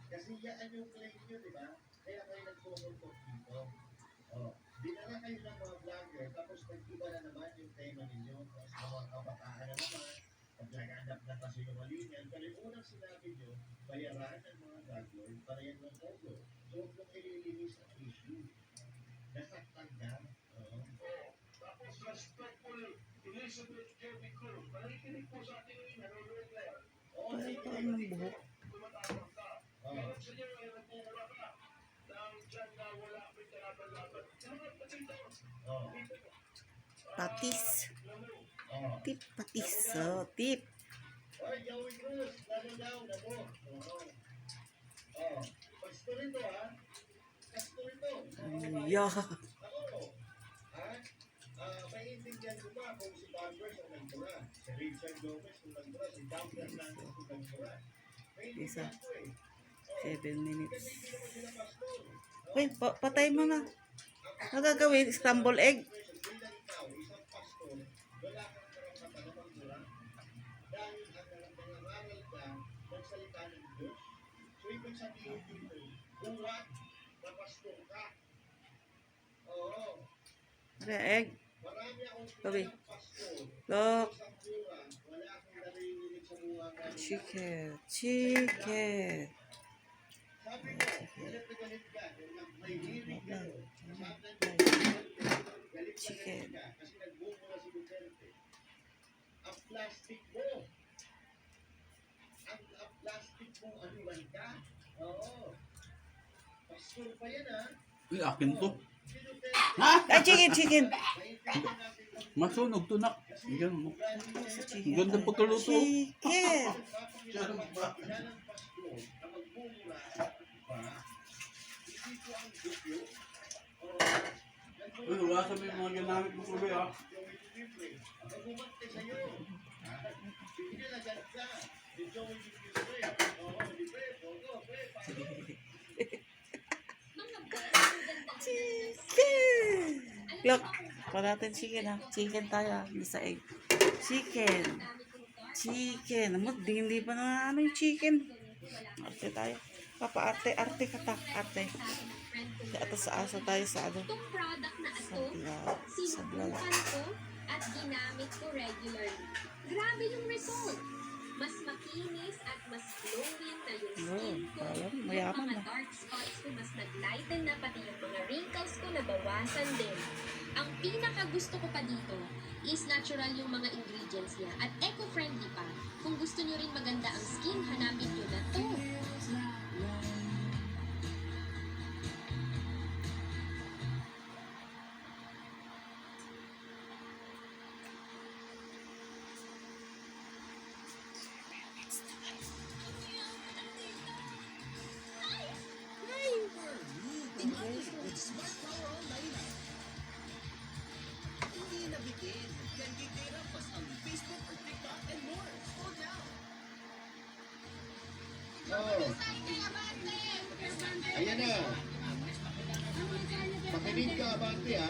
Kasi yan yung claim nyo, di ba? Kaya kayo nagpupuntok dito. Oh, dinala kayo ng mga vlogger, tapos nag-iba na naman yung tema ninyo. Tapos mga kabataan na naman, pag nag-anak na kasi yung malinyan. Pero yung unang sinabi nyo, bayaran ng mga vlogger para yan ng todo. So, huwag nyo ililinis ang issue. Nasaktan ka. Oo. Tapos respectful Elizabeth Kirby Cruz. Panakikinig po sa ating nanonood na yan. Oo, Parang ng buhok. tumatawag ka. Meron sa inyo, nagmumura ka. Nang dyan na wala akong kalaban-laban. Sino nga patito? Patis. Tip, patis. So, tip. Oy, Joey Cruz, lalo na mo. Pastor ito, ha? Pastor ito. Yeah. Ako, ha? Maiintindihan ko ba kung si Barbers ang nagmura, si Richard Gomez ang nagmura, si Douglas Lantos ang nagmura. Maiintindihan ko eh. 7 minutes. Kasi hindi naman sila pastor. Uy, patay mo na. Ano gagawin? Scramble egg? Bilang ikaw, isang pastor, wala kang karapatan na magmura dahil ang nangangaral ka ng salita ng Diyos. So, ibig sabihin dito, buwat na pastor ka. Oo. Ano egg? Marami akong Sabi. kilalang pastor. Look. Isang mura, wala akong narinig sa buha ng Chicken. Chicken. sabi ko, galit na galit ka. May hilig ka. Sabi ko, galit Chicken. ka. Kasi nagbumura si Duterte. Ang plastic mo. Ang plastic mo, anuan ka. Oo. Pastor pa yan, ha? Uy, akin to. Si Duterte. Ha? Ay, chicken, chicken. Maintindihan natin kung Masunog to na. Ganyan mo. Ang ganda pagkaluto. Chicken. ilang pastor na magmumura sa iba. Hindi ko ang dupyo. Uy, wala sa may mga ginamit mo kubi ha. Ang bumante sa'yo. Sige na, galit ka. Yung Joey Dupre. Oo, di ba? Pogo, pre, paano? Chicken. Look. Pa natin chicken ha. Chicken tayo ha. Hindi sa egg. Chicken. Chicken. Hindi pa na ano yung chicken. Arte tayo. Papa-arte. Arte ka ta. Arte. Atas sa asa tayo sa ano. Itong product na ito, Sa vlog. sinubukan ko at ginamit ko regularly. Grabe yung result. Mas makinis at mas glowing na yung skin ko. parang Yung mayaman mga na. dark spots ko mas naglighten na, pati yung mga wrinkles ko nabawasan din. Ang pinaka gusto ko pa dito is natural yung mga ingredients niya at eco-friendly pa. Kung gusto nyo rin maganda ang skin, hanapin nyo na to. Oo. Ayan na. Makinig ka, Abante, ha?